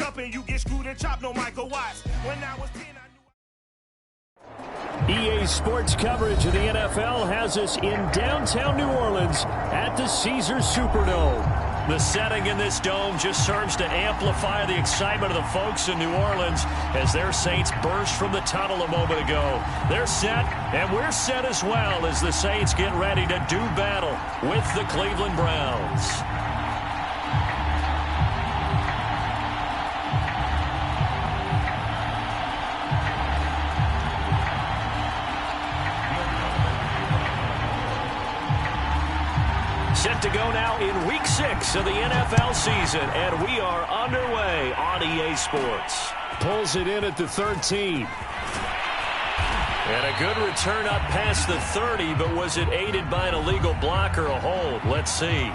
up and you get screwed and chopped, no Michael Watts. When I was 10, I knew EA Sports coverage of the NFL has us in downtown New Orleans at the Caesars Superdome. The setting in this dome just serves to amplify the excitement of the folks in New Orleans as their Saints burst from the tunnel a moment ago. They're set, and we're set as well as the Saints get ready to do battle with the Cleveland Browns. Set to go now in Week 6 of the NFL season, and we are underway on EA Sports. Pulls it in at the 13. And a good return up past the 30, but was it aided by an illegal block or a hold? Let's see.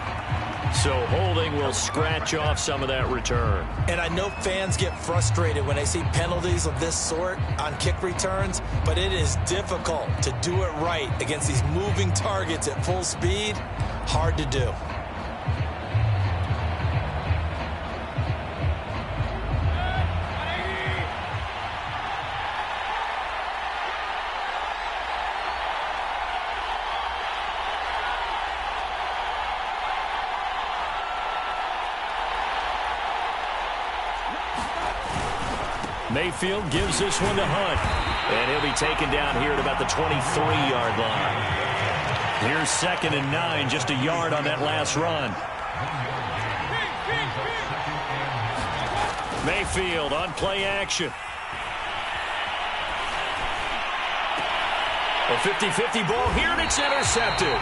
So holding will scratch off some of that return. And I know fans get frustrated when they see penalties of this sort on kick returns, but it is difficult to do it right against these moving targets at full speed. Hard to do. Mayfield gives this one to Hunt. And he'll be taken down here at about the 23-yard line. Here's 2nd and 9, just a yard on that last run. Mayfield on play action. A 50-50 ball here, and it's intercepted.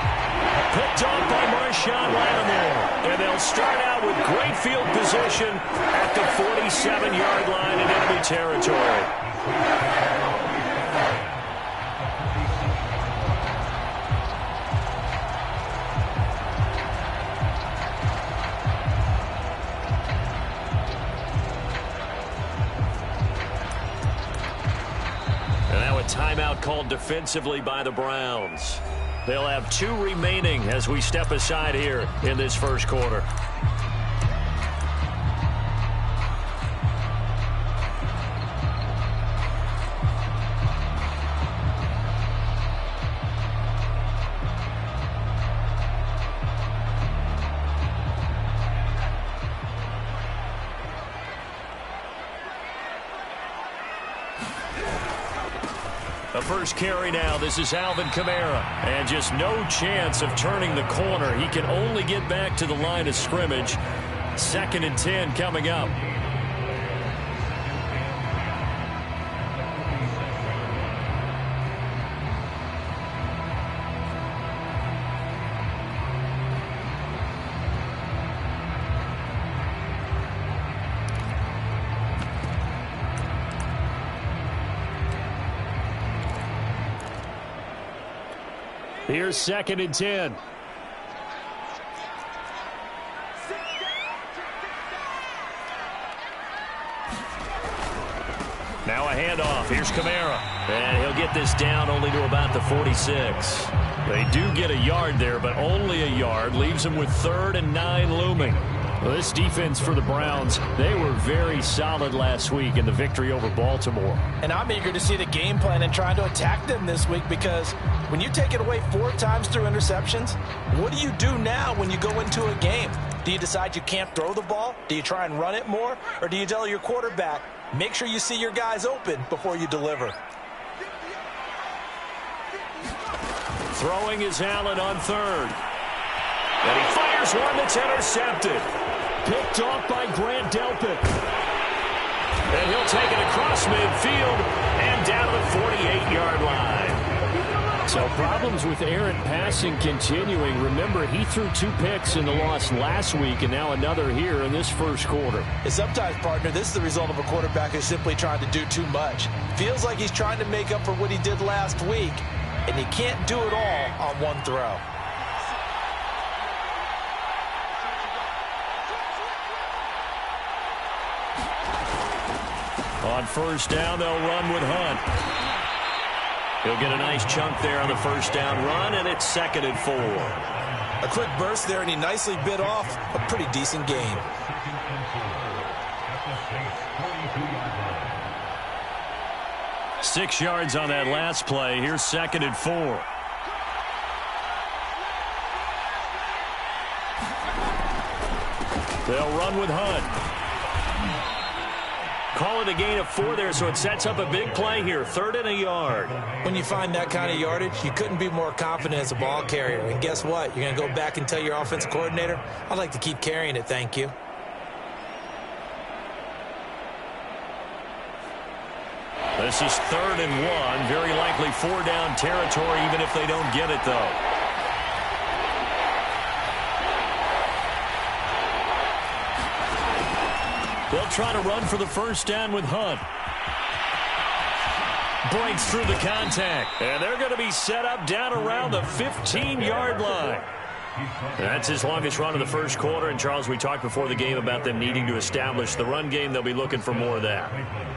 Picked off by Marshawn Lattimore. And they'll start out with great field position at the 47-yard line in enemy territory. Timeout called defensively by the Browns. They'll have 2 remaining as we step aside here in this first quarter. The first carry now. This is Alvin Kamara. And just no chance of turning the corner. He can only get back to the line of scrimmage. 2nd and 10 coming up. Here's 2nd and 10. Now a handoff. Here's Kamara. And he'll get this down only to about the 46. They do get a yard there, but only a yard. Leaves them with 3rd and 9 looming. Well, this defense for the Browns, they were very solid last week in the victory over Baltimore. And I'm eager to see the game plan and trying to attack them this week, because when you take it away 4 times through interceptions, what do you do now when you go into a game? Do you decide you can't throw the ball? Do you try and run it more? Or do you tell your quarterback, make sure you see your guys open before you deliver? Throwing is Allen on 3rd. And he fires one that's intercepted. Picked off by Grant Delpit. And he'll take it across midfield and down to the 48-yard line. So problems with errant passing continuing. Remember, he threw 2 picks in the loss last week, and now another here in this first quarter. And sometimes, partner, this is the result of a quarterback who's simply trying to do too much. Feels like he's trying to make up for what he did last week, and he can't do it all on one throw. On first down, they'll run with Hunt. He'll get a nice chunk there on the first down run, and it's 2nd and 4. A quick burst there, and he nicely bit off a pretty decent gain. 6 yards on that last play. Here's 2nd and 4. They'll run with Hunt. Call it a gain of 4 there, so it sets up a big play here. 3rd and a yard. When you find that kind of yardage, you couldn't be more confident as a ball carrier. And guess what? You're going to go back and tell your offensive coordinator, I'd like to keep carrying it, thank you. This is 3rd and 1. Very likely 4-down territory, even if they don't get it, though. They'll try to run for the 1st down with Hunt. Breaks through the contact. And they're going to be set up down around the 15-yard line. That's his longest run of the first quarter. And, Charles, we talked before the game about them needing to establish the run game. They'll be looking for more of that.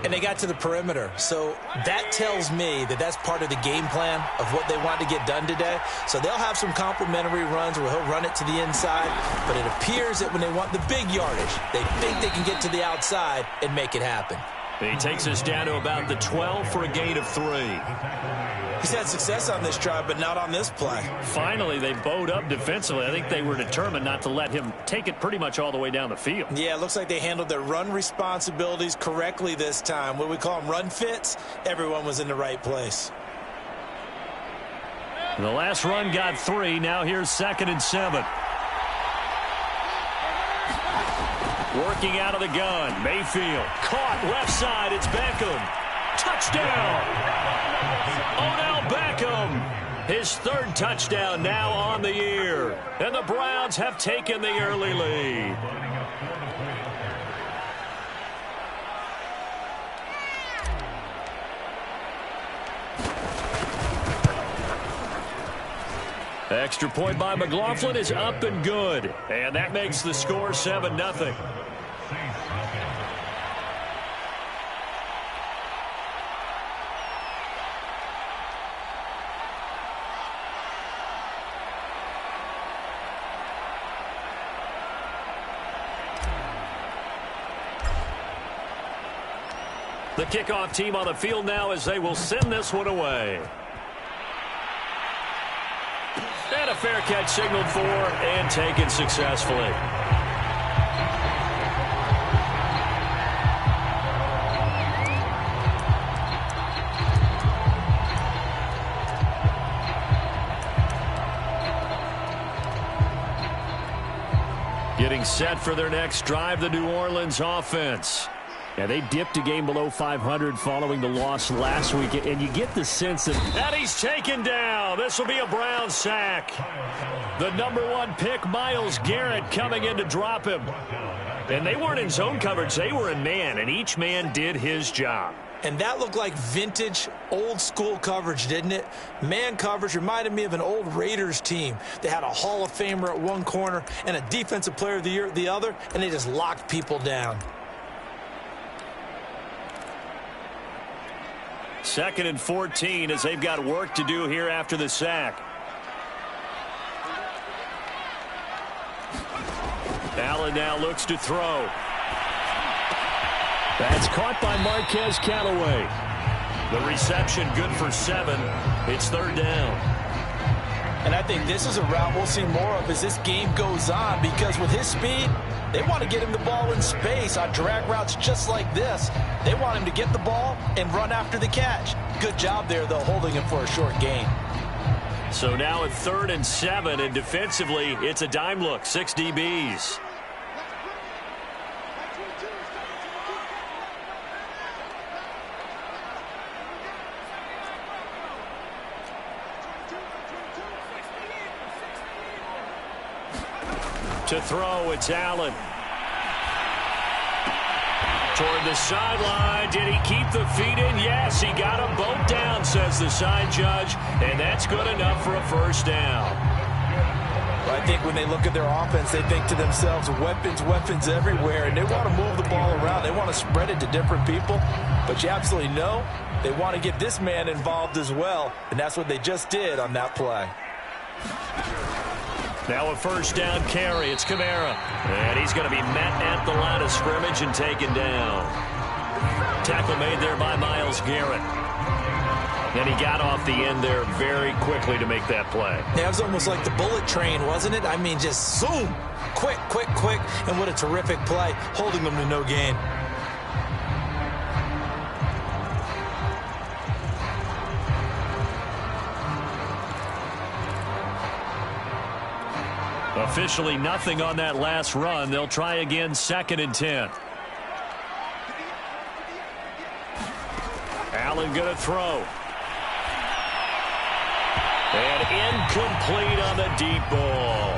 And they got to the perimeter. So that tells me that that's part of the game plan of what they want to get done today. So they'll have some complementary runs where he'll run it to the inside. But it appears that when they want the big yardage, they think they can get to the outside and make it happen. He takes us down to about the 12 for a gain of 3. He's had success on this drive, but not on this play. Finally, they bowed up defensively. I think they were determined not to let him take it pretty much all the way down the field. Yeah, it looks like they handled their run responsibilities correctly this time. What we call them run fits, everyone was in the right place. The last run got 3. Now here's 2nd and 7. Working out of the gun. Mayfield caught left side. It's Beckham. Touchdown. Odell Beckham. His 3rd touchdown now on the year. And the Browns have taken the early lead. Extra point by McLaughlin is up and good. And that makes the score 7-0. The kickoff team on the field now as they will send this one away. And a fair catch signaled for and taken successfully. Getting set for their next drive, the New Orleans offense. Yeah, they dipped a game below 500 following the loss last week, and you get the sense that he's taken down. This will be a Brown sack. The #1 pick, Myles Garrett, coming in to drop him. And they weren't in zone coverage. They were in man, and each man did his job. And that looked like vintage, old-school coverage, didn't it? Man coverage reminded me of an old Raiders team. They had a Hall of Famer at one corner and a Defensive Player of the Year at the other, and they just locked people down. 2nd and 14 as they've got work to do here after the sack. Allen now looks to throw. That's caught by Marquez Callaway. The reception good for 7. It's 3rd down. And I think this is a route we'll see more of as this game goes on, because with his speed, they want to get him the ball in space on drag routes just like this. They want him to get the ball and run after the catch. Good job there, though, holding him for a short gain. So now at 3rd and 7, and defensively, it's a dime look, 6 DBs. To throw, it's Allen. Toward the sideline. Did he keep the feet in? Yes, he got them both down, says the side judge. And that's good enough for a 1st down. Well, I think when they look at their offense, they think to themselves, weapons, weapons everywhere. And they want to move the ball around. They want to spread it to different people. But you absolutely know they want to get this man involved as well. And that's what they just did on that play. Now a first down carry. It's Kamara. And he's going to be met at the line of scrimmage and taken down. Tackle made there by Myles Garrett. And he got off the end there very quickly to make that play. Yeah, it was almost like the bullet train, wasn't it? I mean, just zoom. Quick, quick, quick. And what a terrific play, holding them to no gain. Officially nothing on that last run. They'll try again, 2nd and 10. Allen going to throw. And incomplete on the deep ball.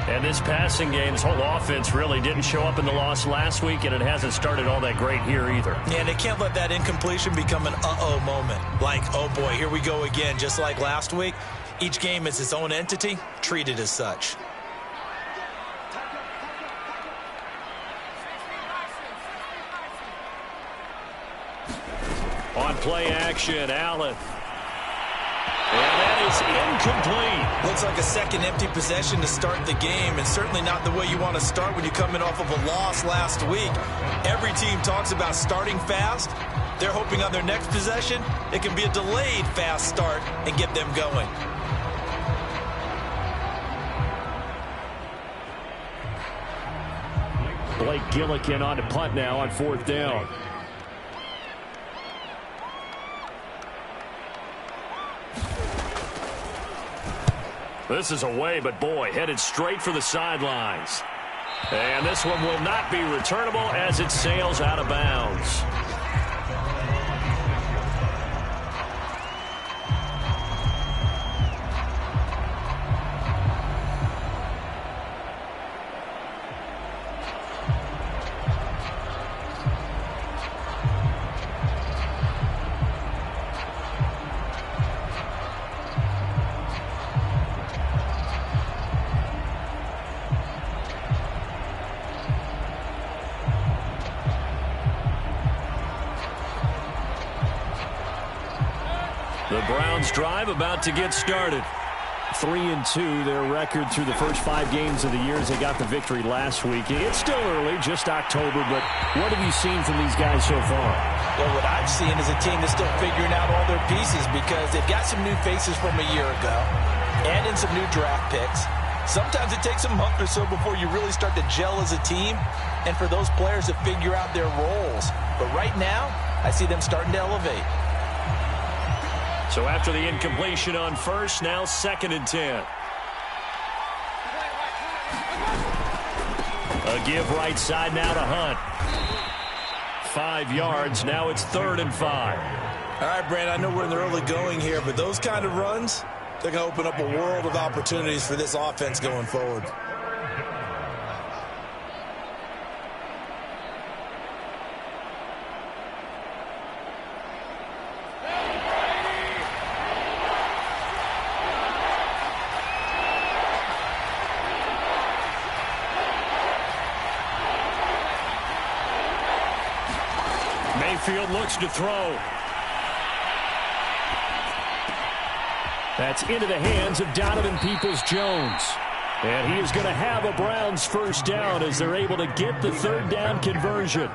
And this passing game's whole offense really didn't show up in the loss last week, and it hasn't started all that great here either. Yeah, they can't let that incompletion become an uh-oh moment. Like, oh boy, here we go again, just like last week. Each game is its own entity, treated as such. On play action, Allen. And that is incomplete. Looks like a second empty possession to start the game, and certainly not the way you want to start when you're coming off of a loss last week. Every team talks about starting fast. They're hoping on their next possession, it can be a delayed fast start and get them going. Blake Gillikin on to punt now on 4th down. This is away, but boy, headed straight for the sidelines. And this one will not be returnable as it sails out of bounds. The Browns drive about to get started. 3-2, their record through the first 5 games of the year as they got the victory last week. It's still early, just October, but what have you seen from these guys so far? Well, what I've seen is a team that's still figuring out all their pieces because they've got some new faces from a year ago and in some new draft picks. Sometimes it takes a month or so before you really start to gel as a team and for those players to figure out their roles. But right now, I see them starting to elevate. So after the incompletion on first, now 2nd and 10. A give right side now to Hunt. 5 yards, now it's 3rd and 5. All right, Brandon, I know we're in the early going here, but those kind of runs, they're going to open up a world of opportunities for this offense going forward. Mayfield looks to throw. That's into the hands of Donovan Peoples-Jones. And he is going to have a Browns first down as they're able to get the 3rd down conversion.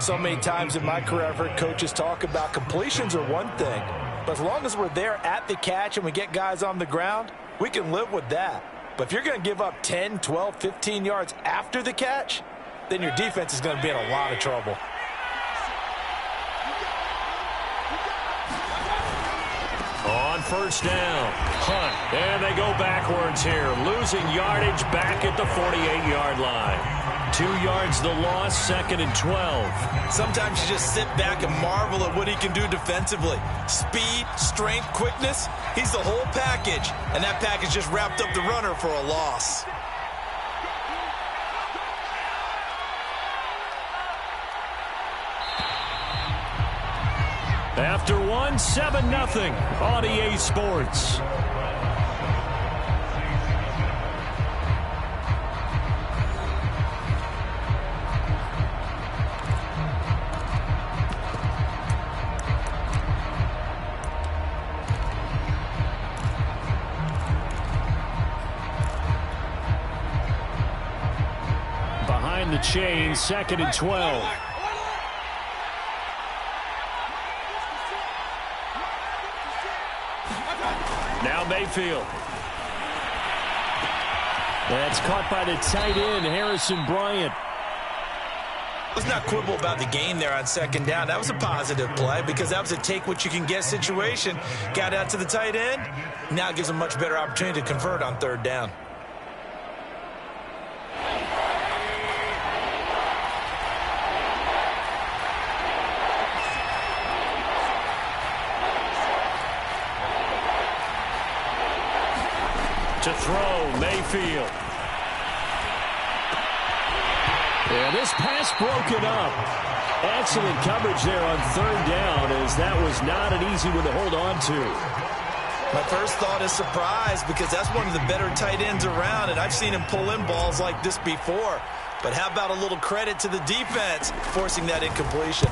So many times in my career I've heard coaches talk about completions are one thing. But as long as we're there at the catch and we get guys on the ground, we can live with that. But if you're going to give up 10, 12, 15 yards after the catch, then your defense is going to be in a lot of trouble. On first down, Hunt, and they go backwards here, losing yardage back at the 48-yard line. 2 yards the loss, 2nd and 12. Sometimes you just sit back and marvel at what he can do defensively. Speed, strength, quickness, he's the whole package, and that package just wrapped up the runner for a loss. After one, 7-0 on EA Sports. the chain, 2nd and 12. Now Mayfield. That's caught by the tight end, Harrison Bryant. Let's not quibble about the game there on 2nd down. That was a positive play because that was a take-what-you-can-get situation. Got out to the tight end. Now it gives them a much better opportunity to convert on 3rd down. To throw, Mayfield. And this pass broken up. Excellent coverage there on 3rd down, as that was not an easy one to hold on to. My first thought is surprise, because that's one of the better tight ends around, and I've seen him pull in balls like this before. But how about a little credit to the defense forcing that incompletion?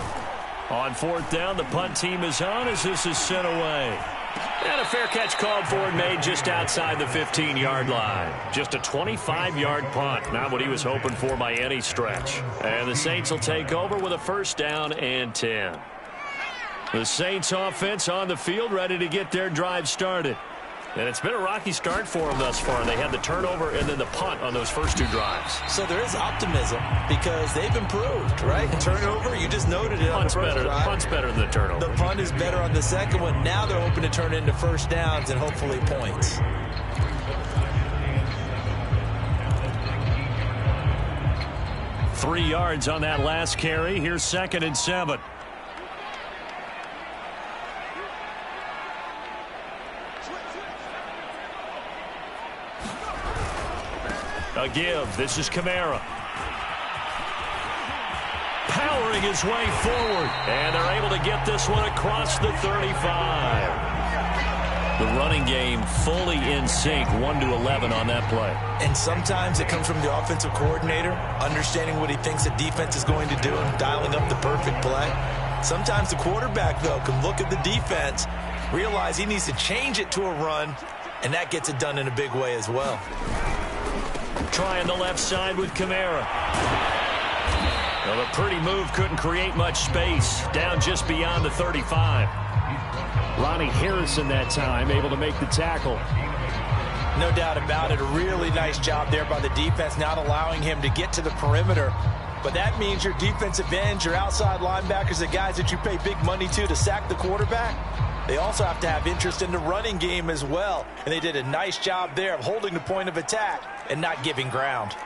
On 4th down, the punt team is on as this is sent away. And a fair catch called for and made just outside the 15-yard line. Just a 25-yard punt, not what he was hoping for by any stretch. And the Saints will take over with a 1st down and 10. The Saints offense on the field, ready to get their drive started. And it's been a rocky start for them thus far. They had the turnover and then the punt on those first 2 drives. So there is optimism because they've improved, right? Turnover, you just noted it on the first drive. Punt's better than the turnover. The punt is better on the second one. Now they're hoping to turn it into 1st downs and hopefully points. Three yards on that last carry. Here's 2nd and 7. A give. This is Kamara. Powering his way forward. And they're able to get this one across the 35. The running game fully in sync, 1-11 on that play. And sometimes it comes from the offensive coordinator, understanding what he thinks the defense is going to do and dialing up the perfect play. Sometimes the quarterback, though, can look at the defense, realize he needs to change it to a run, and that gets it done in a big way as well. Trying the left side with Kamara. Well, a pretty move couldn't create much space. Down just beyond the 35. Ronnie Harrison that time able to make the tackle. No doubt about it. A really nice job there by the defense, not allowing him to get to the perimeter. But that means your defensive ends, your outside linebackers, the guys that you pay big money to sack the quarterback, they also have to have interest in the running game as well. And they did a nice job there of holding the point of attack and not giving ground.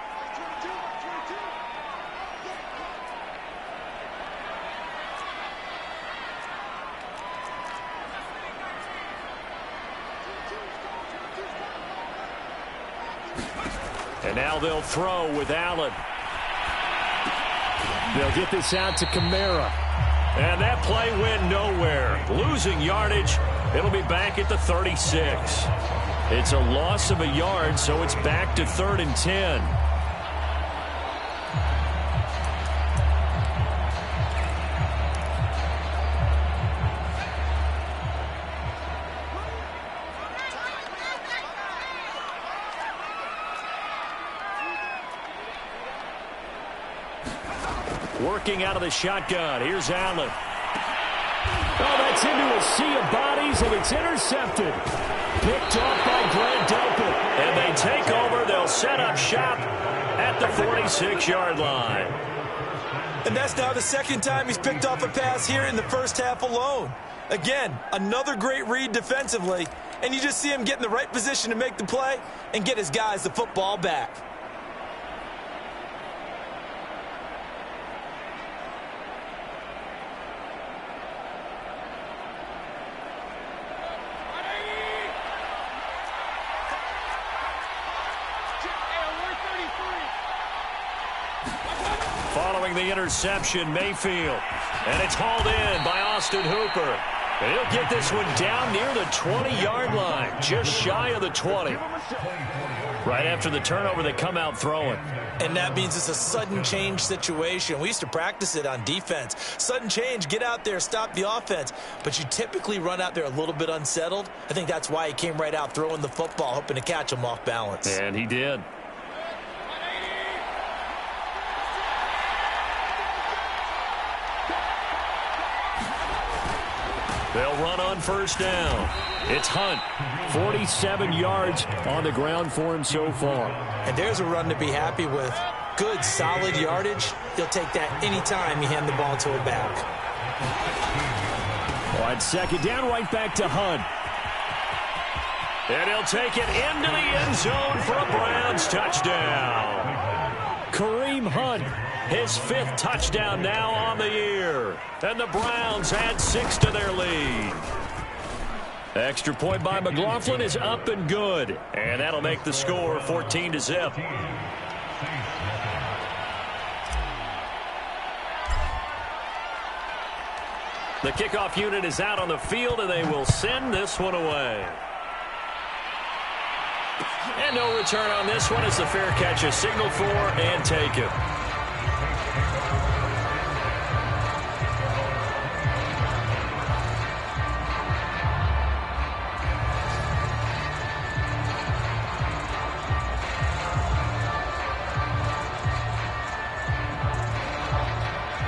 And now they'll throw with Allen. They'll get this out to Kamara. And that play went nowhere. Losing yardage. It'll be back at the 36. It's a loss of a yard, so it's back to 3rd and 10. Working out of the shotgun. Here's Allen. Oh, that's into a sea of bodies, and it's intercepted. Picked off by Grant Delpit. And they take over. They'll set up shop at the 46-yard line. And that's now the 2nd time he's picked off a pass here in the first half alone. Again, another great read defensively. And you just see him get in the right position to make the play and get his guys the football back. Following the interception, Mayfield. And it's hauled in by Austin Hooper. And he'll get this one down near the 20-yard line, just shy of the 20. Right after the turnover, they come out throwing. And that means it's a sudden change situation. We used to practice it on defense. Sudden change, get out there, stop the offense. But you typically run out there a little bit unsettled. I think that's why he came right out throwing the football, hoping to catch him off balance. And he did. They'll run on first down. It's Hunt. 47 yards on the ground for him so far. And there's a run to be happy with. Good, solid yardage. He'll take that anytime you hand the ball to a back. On second down, right back to Hunt. And he'll take it into the end zone for a Browns touchdown. Kareem Hunt, his 5th touchdown now on the year. And the Browns add 6 to their lead. Extra point by McLaughlin is up and good. And that'll make the score 14-0. The kickoff unit is out on the field, and they will send this one away. And no return on this one as the fair catch is signaled for and taken.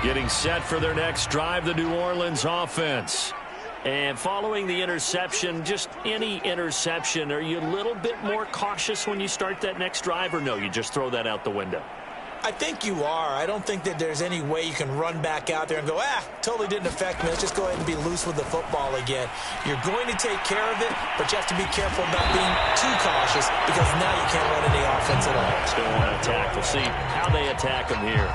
Getting set for their next drive, the New Orleans offense. And following the interception, just any interception, are you a little bit more cautious when you start that next drive, or no, you just throw that out the window? I think you are. I don't think that there's any way you can run back out there and go, totally didn't affect me. Let's just go ahead and be loose with the football again. You're going to take care of it, but you have to be careful about being too cautious because now you can't run any offense at all. Still want to attack. We'll see how they attack them here.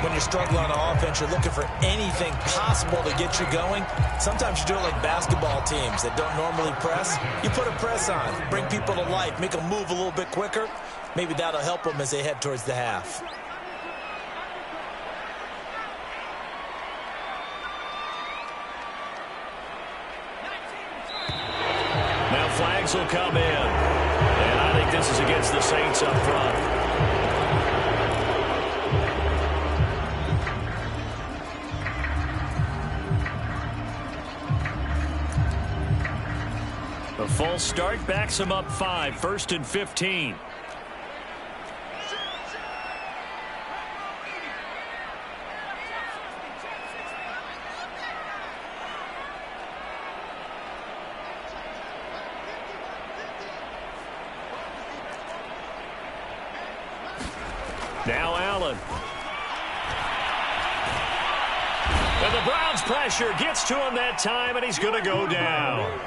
When you're struggling on offense, you're looking for anything possible to get you going. Sometimes you do it like basketball teams that don't normally press. You put a press on, bring people to life, make them move a little bit quicker. Maybe that'll help them as they head towards the half. Now flags will come in. And I think this is against the Saints up front. A false start backs him up 5, 1st and 15. Now Allen. And the Browns pressure gets to him that time, and he's going to go down.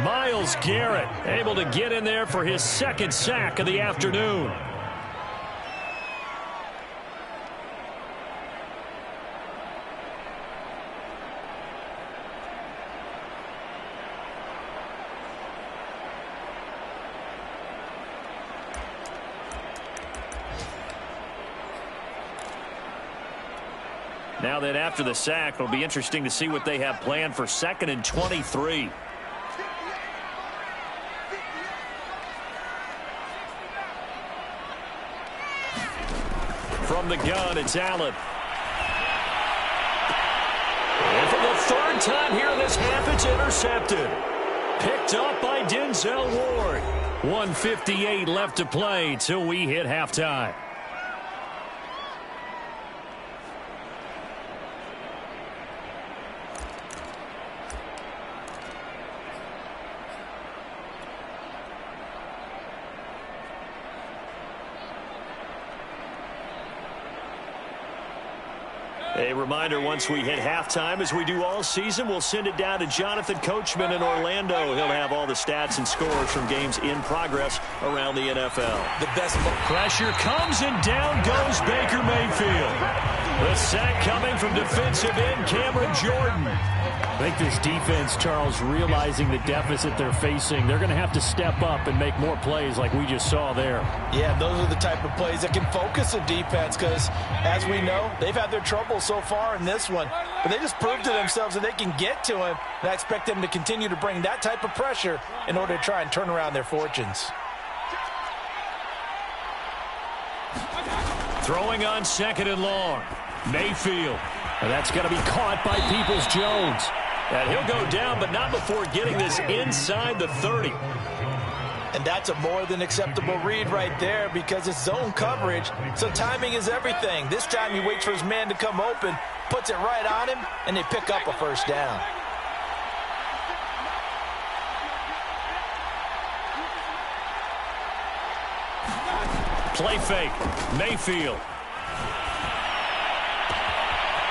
Myles Garrett able to get in there for his 2nd sack of the afternoon. Now that after the sack, it'll be interesting to see what they have planned for 2nd and 23. From the gun, it's Allen. And for the 3rd time here in this half, it's intercepted. Picked up by Denzel Ward. 1:58 left to play till we hit halftime. A reminder, once we hit halftime, as we do all season, we'll send it down to Jonathan Coachman in Orlando. He'll have all the stats and scores from games in progress around the NFL. The best pressure comes, and down goes Baker Mayfield. The sack coming from defensive end Cameron Jordan. I think this defense, Charles, realizing the deficit they're facing, they're going to have to step up and make more plays like we just saw there. Yeah, those are the type of plays that can focus a defense because, as we know, they've had their trouble so far in this one. But they just proved to themselves that they can get to him, and I expect them to continue to bring that type of pressure in order to try and turn around their fortunes. Throwing on 2nd and long. Mayfield. And that's going to be caught by Peoples-Jones. And he'll go down, but not before getting this inside the 30. And that's a more than acceptable read right there because it's zone coverage, so timing is everything. This time he waits for his man to come open, puts it right on him, and they pick up a 1st down. Play fake. Mayfield.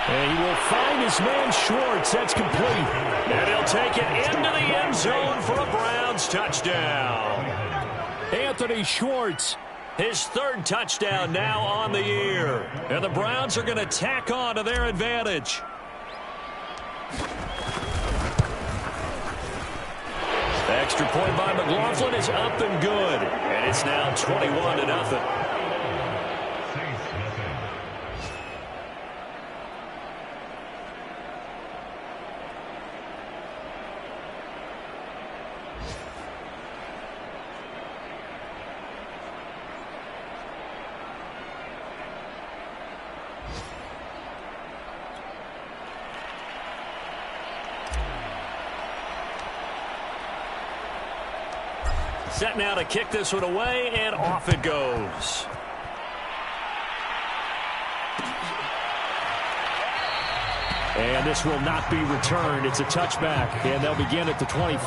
And he will find his man Schwartz. That's complete. And he'll take it into the end zone for a Browns touchdown. Anthony Schwartz, his third touchdown now on the year. And the Browns are going to tack on to their advantage. The extra point by McLaughlin is up and good. And it's now 21-0. Set now to kick this one away, and off it goes. And this will not be returned. It's a touchback, and they'll begin at the 25.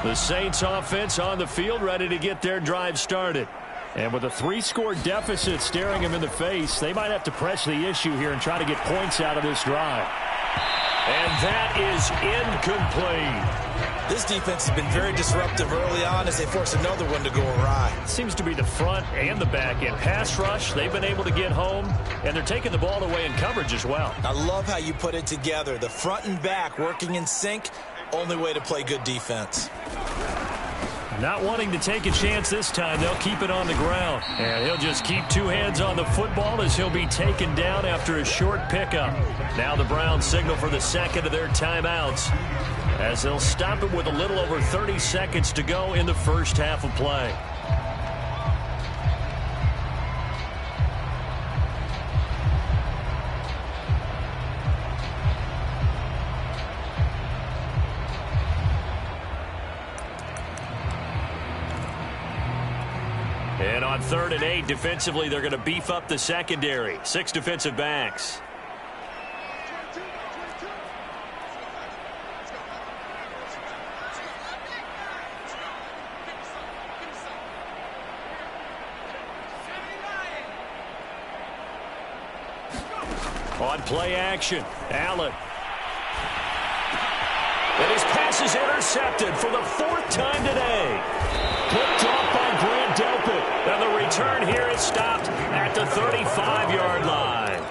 The Saints offense on the field, ready to get their drive started. And with a 3-score deficit staring them in the face, they might have to press the issue here and try to get points out of this drive. And that is incomplete. This defense has been very disruptive early on as they force another one to go awry. Seems to be the front and the back end. Pass rush, they've been able to get home, and they're taking the ball away in coverage as well. I love how you put it together. The front and back working in sync, only way to play good defense. Not wanting to take a chance this time, they'll keep it on the ground. And he'll just keep two hands on the football as he'll be taken down after a short pickup. Now the Browns signal for the second of their timeouts as they'll stop it with a little over 30 seconds to go in the first half of play. And on 3rd and 8, defensively, they're going to beef up the secondary. 6 defensive backs. On play action, Allen. And his pass is intercepted for the 4th time today. Picked off by Grant Delpit. And the return here is stopped at the 35-yard line.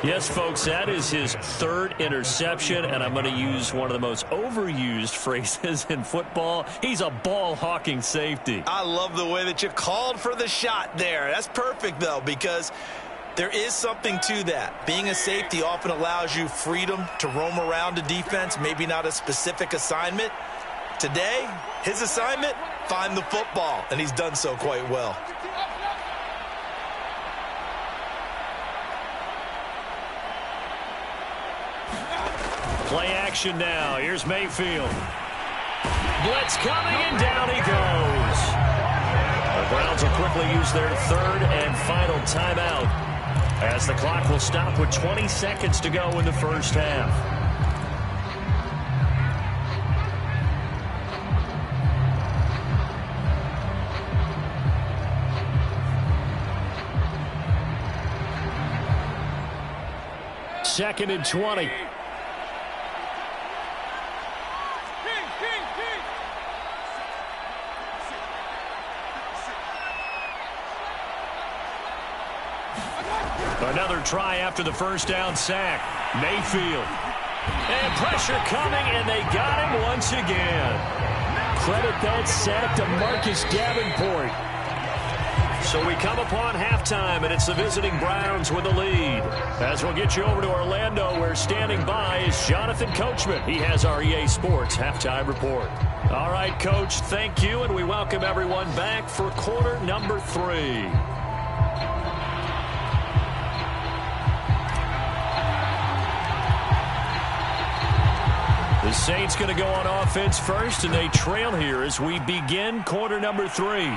Yes, folks, that is his 3rd interception, and I'm going to use one of the most overused phrases in football. He's a ball-hawking safety. I love the way that you called for the shot there. That's perfect, though, because there is something to that. Being a safety often allows you freedom to roam around a defense, maybe not a specific assignment. Today, his assignment, find the football, and he's done so quite well. Play action now. Here's Mayfield. Blitz coming, and down he goes. The Browns will quickly use their 3rd and final timeout as the clock will stop with 20 seconds to go in the first half. Second and 20. Another try after the first down sack. Mayfield. And pressure coming, and they got him once again. Credit that sack to Marcus Davenport. So we come upon halftime, and it's the visiting Browns with the lead. As we'll get you over to Orlando, where standing by is Jonathan Coachman. He has our EA Sports halftime report. All right, Coach, thank you, and we welcome everyone back for quarter number 3. The Saints going to go on offense first, and they trail here as we begin quarter number 3.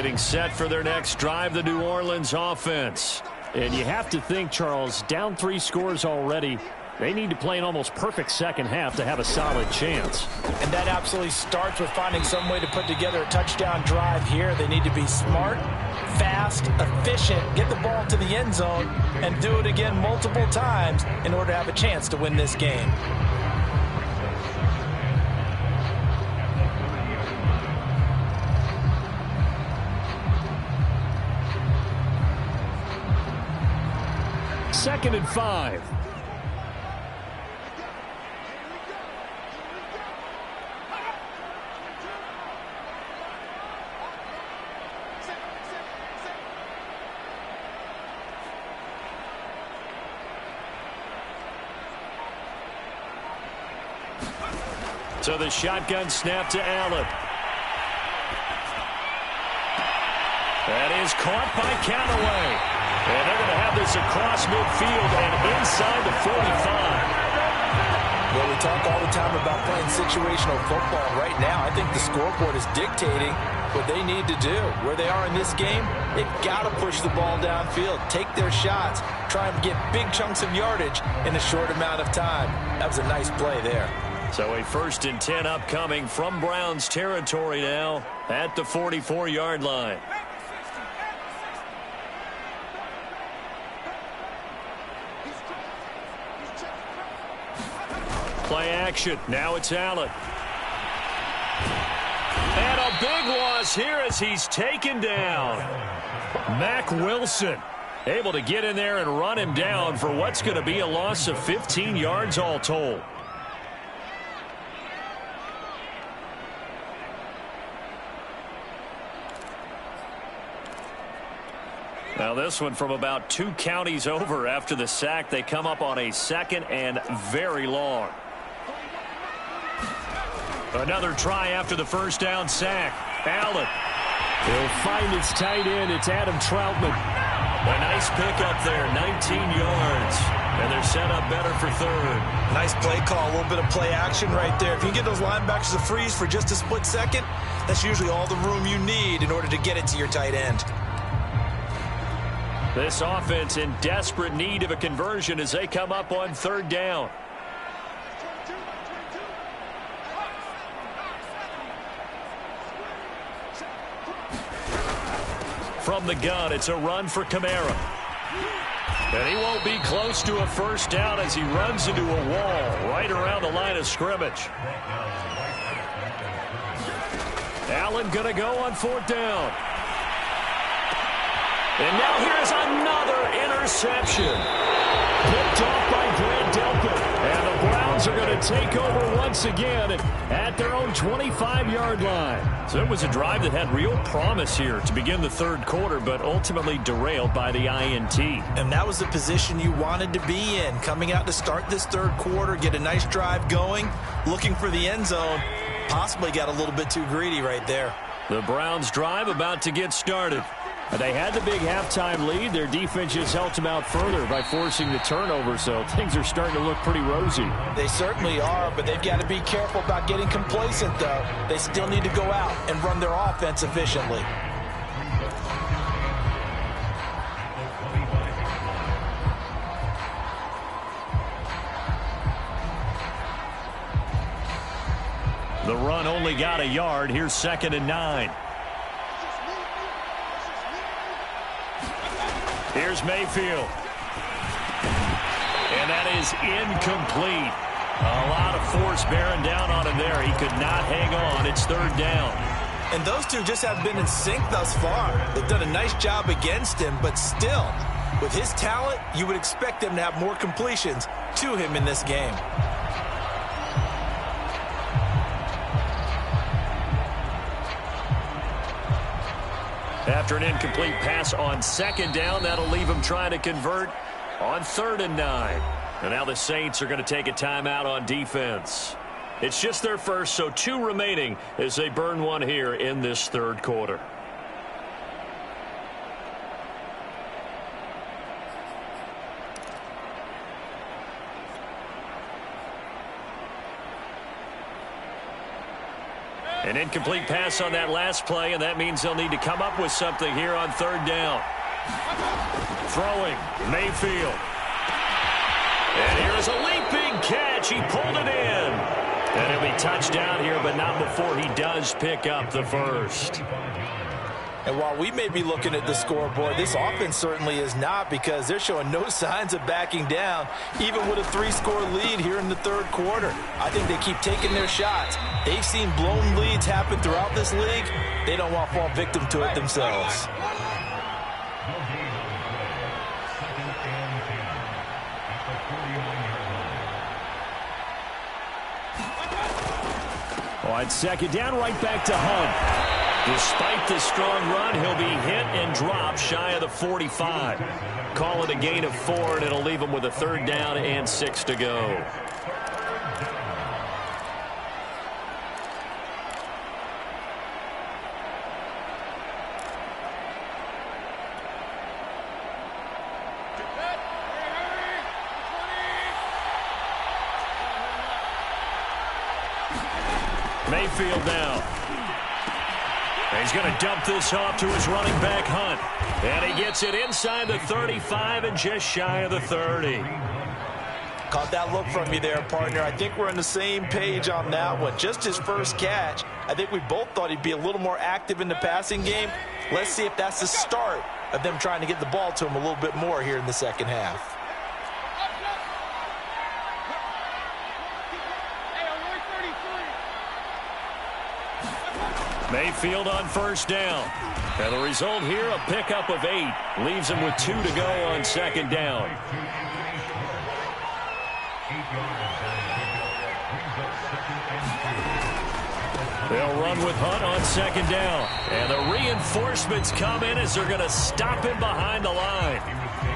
getting set for their next drive, the New Orleans offense. And you have to think, Charles, down 3 scores already. They need to play an almost perfect second half to have a solid chance. And that absolutely starts with finding some way to put together a touchdown drive here. They need to be smart, fast, efficient, get the ball to the end zone, and do it again multiple times in order to have a chance to win this game. Second and 5. So the shotgun snap to Allen. That is caught by Callaway. And they're going to have this across midfield and inside the 45. Well, we talk all the time about playing situational football. Right now, I think the scoreboard is dictating what they need to do. Where they are in this game, they've got to push the ball downfield, take their shots, try and get big chunks of yardage in a short amount of time. That was a nice play there. So a 1st and 10 upcoming from Browns territory now at the 44-yard line. Play action. Now it's Allen. And a big loss here as he's taken down. Mack Wilson able to get in there and run him down for what's going to be a loss of 15 yards all told. Now this one from about 2 counties over after the sack. They come up on a 2nd and very long. Another try after the 1st down sack. Allen. He'll find his tight end. It's Adam Troutman. A nice pickup there, 19 yards. And they're set up better for 3rd. Nice play call, a little bit of play action right there. If you can get those linebackers to freeze for just a split second, that's usually all the room you need in order to get it to your tight end. This offense in desperate need of a conversion as they come up on 3rd down. From the gun, it's a run for Kamara. And he won't be close to a 1st down as he runs into a wall right around the line of scrimmage. Allen going to go on 4th down. And now here's another interception. Picked off by Grant Delpit. And the Browns are going to take over once again at their own 25-yard line. So it was a drive that had real promise here to begin the 3rd quarter, but ultimately derailed by the INT. And that was the position you wanted to be in. Coming out to start this 3rd quarter, get a nice drive going, looking for the end zone. Possibly got a little bit too greedy right there. The Browns drive about to get started. They had the big halftime lead. Their defense just helped them out further by forcing the turnover, so things are starting to look pretty rosy. They certainly are, but they've got to be careful about getting complacent, though. They still need to go out and run their offense efficiently. The run only got a yard. Here's 2nd and 9. Here's Mayfield. And that is incomplete. A lot of force bearing down on him there. He could not hang on. It's 3rd down. And those two just have been in sync thus far. They've done a nice job against him, but still, with his talent, you would expect them to have more completions to him in this game. After an incomplete pass on 2nd down, that'll leave him trying to convert on 3rd and 9. And now the Saints are going to take a timeout on defense. It's just their first, so 2 remaining as they burn one here in this 3rd quarter. An incomplete pass on that last play, and that means they'll need to come up with something here on third down. Throwing, Mayfield. And here's a leaping catch. He pulled it in. And he'll be touchdown here, but not before he does pick up the first. And while we may be looking at the scoreboard, this offense certainly is not, because they're showing no signs of backing down, even with a 3-score lead here in the third quarter. I think they keep taking their shots. They've seen blown leads happen throughout this league. They don't want to fall victim to it themselves. On second down, right back to Hunt. Despite the strong run, he'll be hit and dropped shy of the 45. Call it a gain of 4, and it'll leave him with a third down and 6 to go. Mayfield now. He's going to dump this off to his running back, Hunt. And he gets it inside the 35 and just shy of the 30. Caught that look from you there, partner. I think we're on the same page on that one. Just his first catch. I think we both thought he'd be a little more active in the passing game. Let's see if that's the start of them trying to get the ball to him a little bit more here in the second half. Mayfield on first down. And the result here, a pickup of 8. Leaves him with 2 to go on second down. They'll run with Hunt on second down. And the reinforcements come in as they're going to stop him behind the line.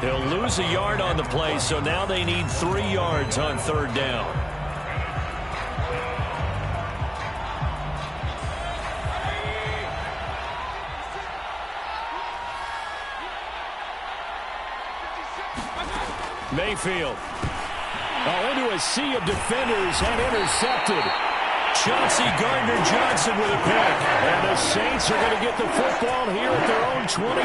They'll lose a yard on the play, so now they need 3 yards on third down. Mayfield. Into a sea of defenders and intercepted. Chauncey Gardner-Johnson with a pick. And the Saints are going to get the football here at their own 23.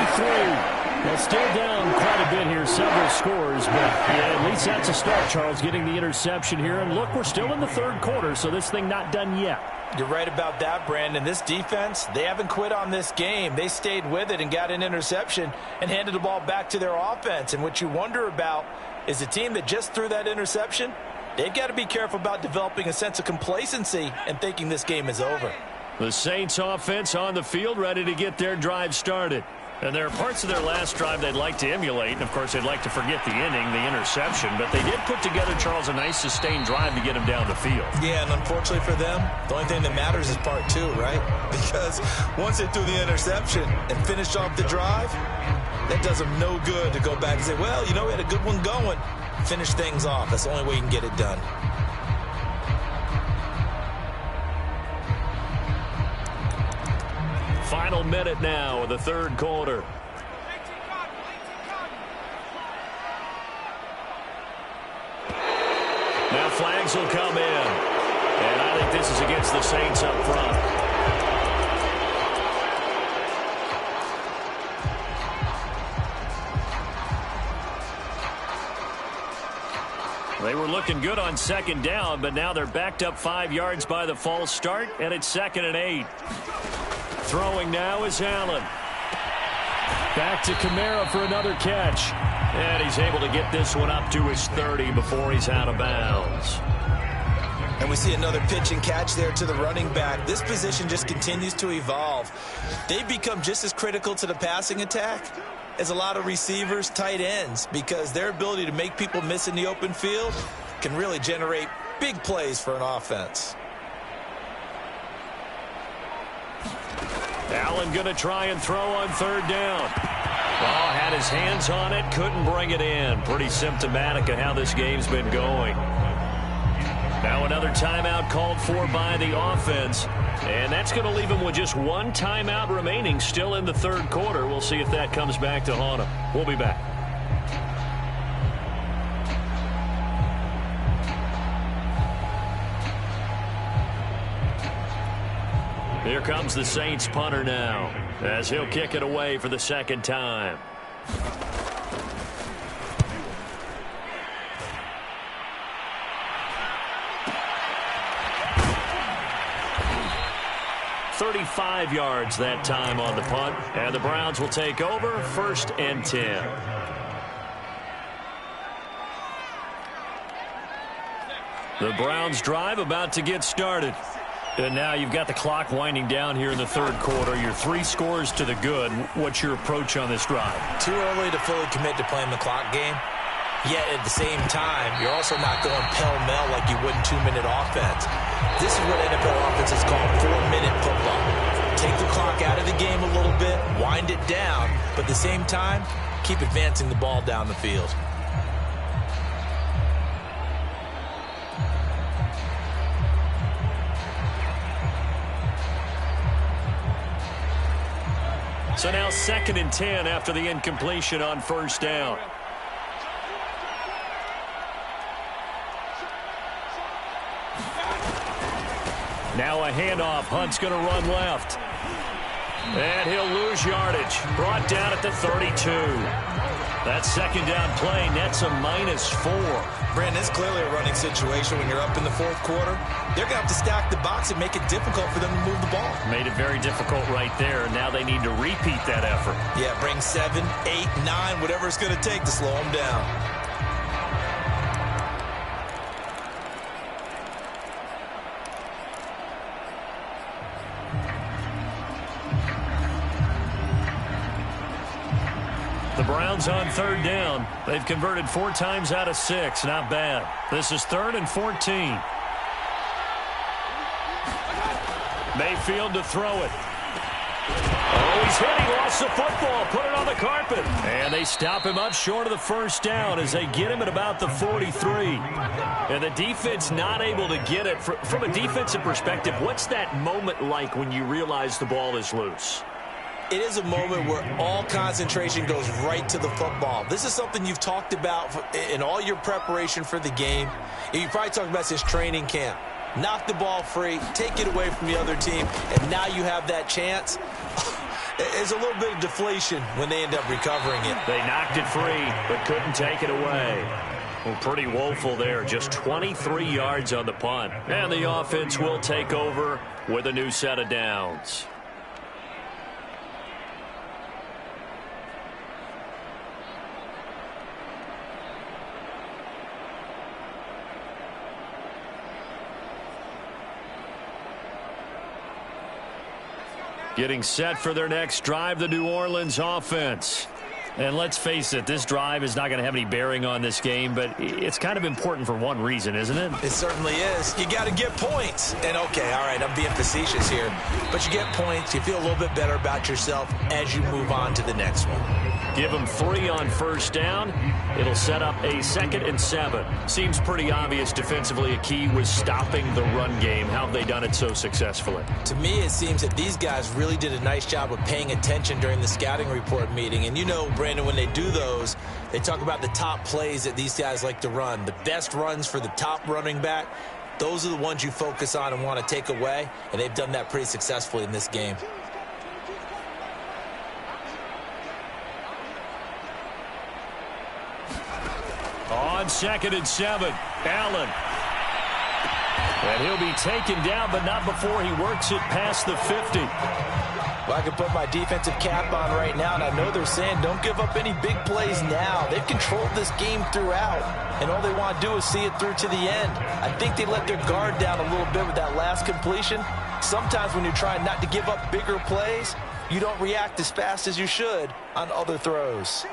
They're still down quite a bit here, several scores, but yeah, at least that's a start, Charles, getting the interception here. And look, we're still in the third quarter, so this thing not done yet. You're right about that, Brandon. This defense, they haven't quit on this game. They stayed with it and got an interception and handed the ball back to their offense. And what you wonder about is the team that just threw that interception, they've got to be careful about developing a sense of complacency and thinking this game is over. The Saints offense on the field, ready to get their drive started. And there are parts of their last drive they'd like to emulate. And, of course, they'd like to forget the inning, the interception. But they did put together, Charles, a nice sustained drive to get him down the field. Yeah, and unfortunately for them, the only thing that matters is part 2, right? Because once they threw the interception and finished off the drive, that does them no good to go back and say, well, you know, we had a good one going. Finish things off. That's the only way you can get it done. Final minute now of the third quarter. Now flags will come in. And I think this is against the Saints up front. They were looking good on second down, but now they're backed up 5 yards by the false start, and it's 2nd and 8. Throwing now is Allen. Back to Kamara for another catch. And he's able to get this one up to his 30 before he's out of bounds. And we see another pitch and catch there to the running back. This position just continues to evolve. They've become just as critical to the passing attack as a lot of receivers, tight ends, because their ability to make people miss in the open field can really generate big plays for an offense. Allen going to try and throw on third down. Oh, had his hands on it, couldn't bring it in. Pretty symptomatic of how this game's been going. Now another timeout called for by the offense. And that's going to leave him with just 1 timeout remaining still in the third quarter. We'll see if that comes back to haunt him. We'll be back. Here comes the Saints punter now, as he'll kick it away for the second time. "35 yards that time on the punt, and the Browns will take over 1st and 10. The Browns drive about to get started. And now you've got the clock winding down here in the third quarter. Your 3 scores to the good. What's your approach on this drive? Too early to fully commit to playing the clock game. Yet at the same time, you're also not going pell-mell like you would in 2-minute offense. This is what NFL offenses call 4-minute football. Take the clock out of the game a little bit, wind it down, but at the same time, keep advancing the ball down the field. So now 2nd and 10 after the incompletion on 1st down. Now a handoff. Hunt's going to run left. And he'll lose yardage. Brought down at the 32. That 2nd down play nets a -4. Brandon, it's clearly a running situation when you're up in the 4th quarter. They're going to have to stack the box and make it difficult for them to move the ball. Made it very difficult right there. Now they need to repeat that effort. Yeah, bring 7, 8, 9, whatever it's going to take to slow them down. The Browns on 3rd down. They've converted 4 times out of 6. Not bad. This is 3rd and 14. Mayfield to throw it. Oh, he's hit. He lost the football. Put it on the carpet. And they stop him up short of the 1st down as they get him at about the 43. And the defense not able to get it. From a defensive perspective, what's that moment like when you realize the ball is loose? It is a moment where all concentration goes right to the football. This is something you've talked about in all your preparation for the game. You probably talked about since training camp. Knock the ball free, take it away from the other team, and now you have that chance. It's a little bit of deflation when they end up recovering it. They knocked it free, but couldn't take it away. Well, pretty woeful there. Just 23 yards on the punt. And the offense will take over with a new set of downs. Getting set for their next drive, the New Orleans offense. And let's face it, this drive is not going to have any bearing on this game, but it's kind of important for one reason, isn't it? It certainly is. You got to get points. And, okay, all right, I'm being facetious here. But you get points. You feel a little bit better about yourself as you move on to the next one. Give them 3 on 1st down. It'll set up a 2nd and 7. Seems pretty obvious defensively a key was stopping the run game. How have they done it so successfully? To me, it seems that these guys really did a nice job of paying attention during the scouting report meeting. And you know, Brandon, when they do those, they talk about the top plays that these guys like to run. The best runs for the top running back, those are the ones you focus on and want to take away. And they've done that pretty successfully in this game. On 2nd and 7, Allen. And he'll be taken down, but not before he works it past the 50. Well, I can put my defensive cap on right now, and I know they're saying don't give up any big plays now. They've controlled this game throughout, and all they want to do is see it through to the end. I think they let their guard down a little bit with that last completion. Sometimes when you're trying not to give up bigger plays, you don't react as fast as you should on other throws.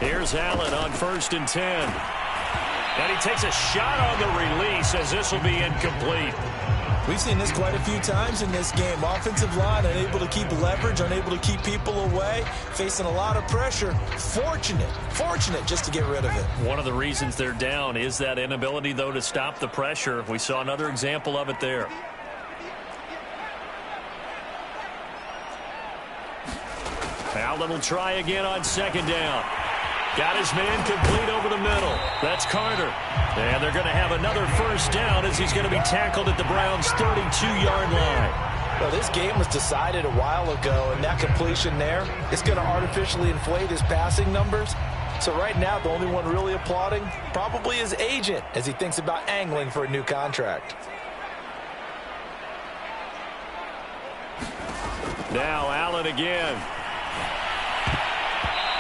Here's Allen on 1st and 10. And he takes a shot on the release as this will be incomplete. We've seen this quite a few times in this game. Offensive line unable to keep leverage, unable to keep people away, facing a lot of pressure. Fortunate just to get rid of it. One of the reasons they're down is that inability, though, to stop the pressure. We saw another example of it there. Allen will try again on second down. Got his man complete over the middle. That's Carter. And they're going to have another first down as he's going to be tackled at the Browns' 32-yard line. Well, this game was decided a while ago, and that completion there is going to artificially inflate his passing numbers. So right now, the only one really applauding probably his agent as he thinks about angling for a new contract. Now Allen again.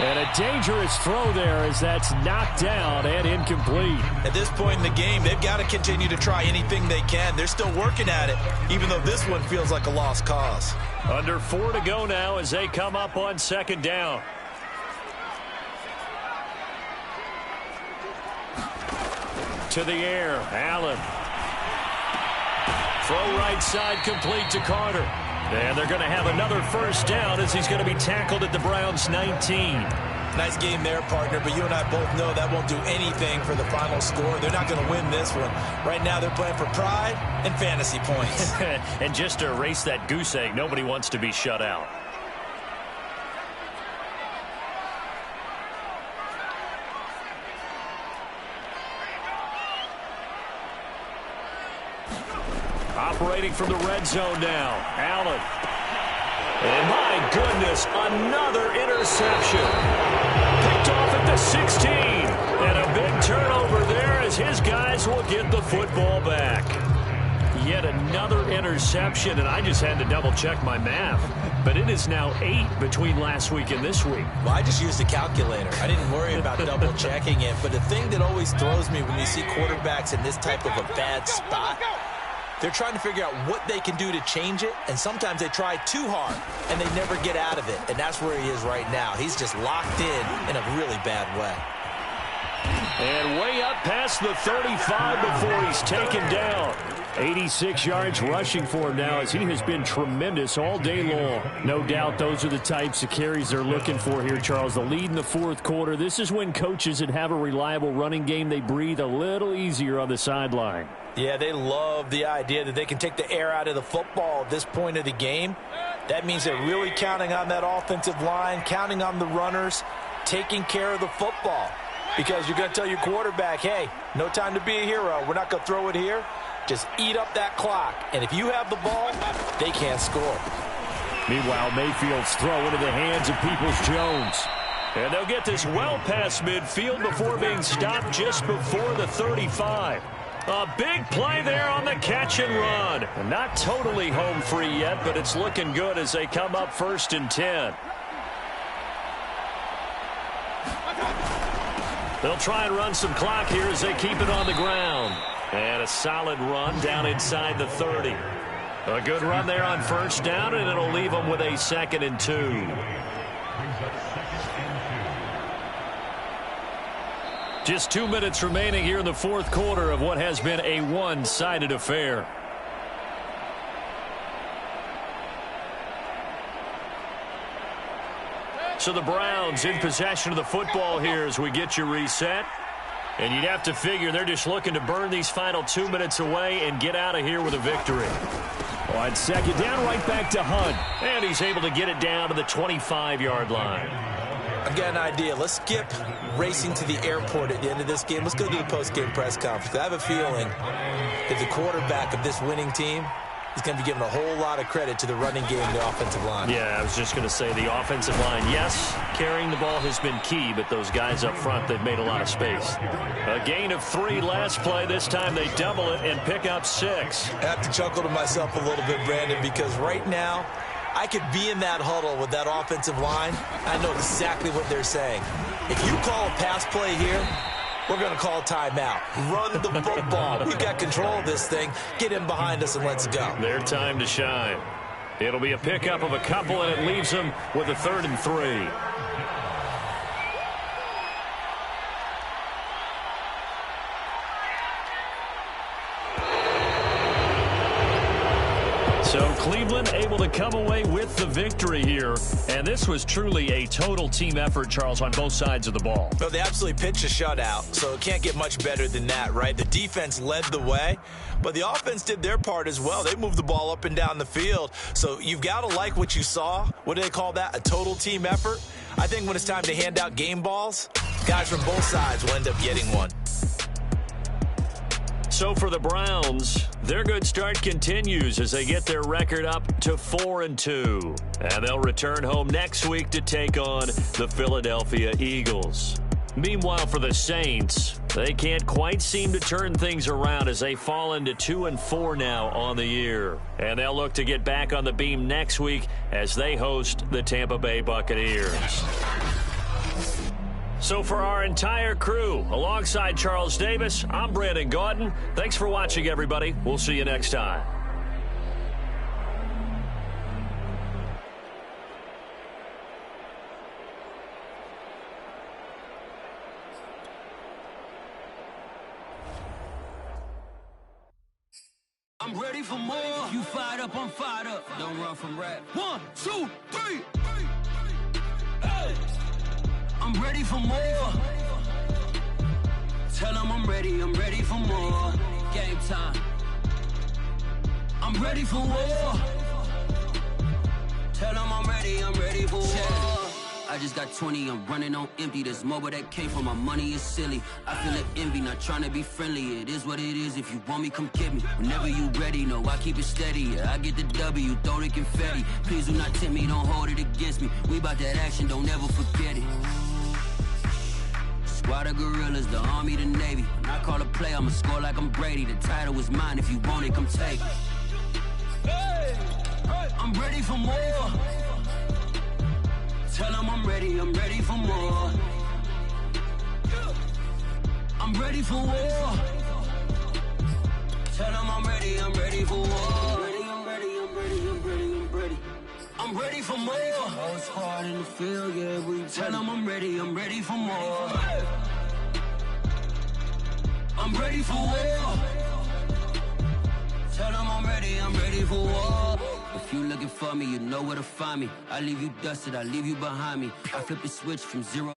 And a dangerous throw there as that's knocked down and incomplete. At this point in the game, they've got to continue to try anything they can. They're still working at it, even though this one feels like a lost cause. Under 4 to go now as they come up on second down. To the air, Allen. Throw right side complete to Carter. And they're going to have another first down as he's going to be tackled at the Browns' 19. Nice game there, partner, but you and I both know that won't do anything for the final score. They're not going to win this one. Right now they're playing for pride and fantasy points. And just to erase that goose egg, nobody wants to be shut out. Operating from the red zone now, Allen. And my goodness, another interception. Picked off at the 16. And a big turnover there as his guys will get the football back. Yet another interception, and I just had to double-check my math. But it is now 8 between last week and this week. Well, I just used a calculator. I didn't worry about double-checking it. But the thing that always throws me when you see quarterbacks in this type of a bad spot, they're trying to figure out what they can do to change it, and sometimes they try too hard, and they never get out of it. And that's where he is right now. He's just locked in a really bad way. And way up past the 35 before he's taken down. 86 yards rushing for him now as he has been tremendous all day long. No doubt those are the types of carries they're looking for here, Charles. The lead in the fourth quarter. This is when coaches that have a reliable running game, they breathe a little easier on the sideline. Yeah, they love the idea that they can take the air out of the football at this point of the game. That means they're really counting on that offensive line, counting on the runners, taking care of the football. Because you're going to tell your quarterback, hey, no time to be a hero. We're not going to throw it here. Just eat up that clock. And if you have the ball, they can't score. Meanwhile, Mayfield's throw into the hands of Peoples-Jones. And they'll get this well past midfield before being stopped just before the 35. A big play there on the catch and run. And not totally home free yet, but it's looking good as they come up 1st and 10. They'll try and run some clock here as they keep it on the ground. And a solid run down inside the 30. A good run there on first down, and it'll leave them with a 2nd and 2. Just 2 minutes remaining here in the fourth quarter of what has been a one-sided affair. So the Browns in possession of the football here as we get you reset. And you'd have to figure they're just looking to burn these final 2 minutes away and get out of here with a victory. On second down, right back to Hunt. And he's able to get it down to the 25-yard line. I've got an idea. Let's skip racing to the airport at the end of this game. Let's go to the post-game press conference. I have a feeling that the quarterback of this winning team is going to be giving a whole lot of credit to the running game and the offensive line. Yeah, I was just going to say the offensive line, yes, carrying the ball has been key, but those guys up front, they've made a lot of space. A gain of 3 last play. This time they double it and pick up 6. I have to chuckle to myself a little bit, Brandon, because right now I could be in that huddle with that offensive line. I know exactly what they're saying. If you call a pass play here, we're going to call timeout. Run the football. We've got control of this thing. Get in behind us and let's go. Their time to shine. It'll be a pickup of a couple, and it leaves them with a 3rd and 3. So Cleveland able to come away with the victory here. And this was truly a total team effort, Charles, on both sides of the ball. Well, they absolutely pitched a shutout, so it can't get much better than that, right? The defense led the way, but the offense did their part as well. They moved the ball up and down the field. So you've got to like what you saw. What do they call that? A total team effort? I think when it's time to hand out game balls, guys from both sides will end up getting one. So for the Browns, their good start continues as they get their record up to 4-2. And they'll return home next week to take on the Philadelphia Eagles. Meanwhile, for the Saints, they can't quite seem to turn things around as they fall into 2-4 now on the year. And they'll look to get back on the beam next week as they host the Tampa Bay Buccaneers. So for our entire crew, alongside Charles Davis, I'm Brandon Gaudin. Thanks for watching, everybody. We'll see you next time. I'm ready for more. You fired up, I'm fired up. Don't run from rap. 1, 2, 3. Hey. I'm ready for more. Tell them I'm ready for more. Game time. I'm ready for war. Tell them I'm ready for war. I just got 20, I'm running on empty. This mobile that came from my money is silly. I feel it envy, not trying to be friendly. It is what it is, if you want me, come get me. Whenever you ready, no, I keep it steady. Yeah, I get the W, throw the confetti. Please do not tempt me, don't hold it against me. We about that action, don't ever forget it. Squad of gorillas, the Army, the Navy. When I call a play, I'ma score like I'm Brady. The title is mine, if you want it, come take it. Hey, I'm ready for more. Tell them I'm ready for more. I'm ready for war. Tell them I'm ready for war. I'm ready for more. Whole squad in the field, yeah, we tell them I'm ready for more. I'm ready for war. Tell them I'm ready for war. If you looking for me, you know where to find me. I leave you dusted, I leave you behind me. I flip the switch from 0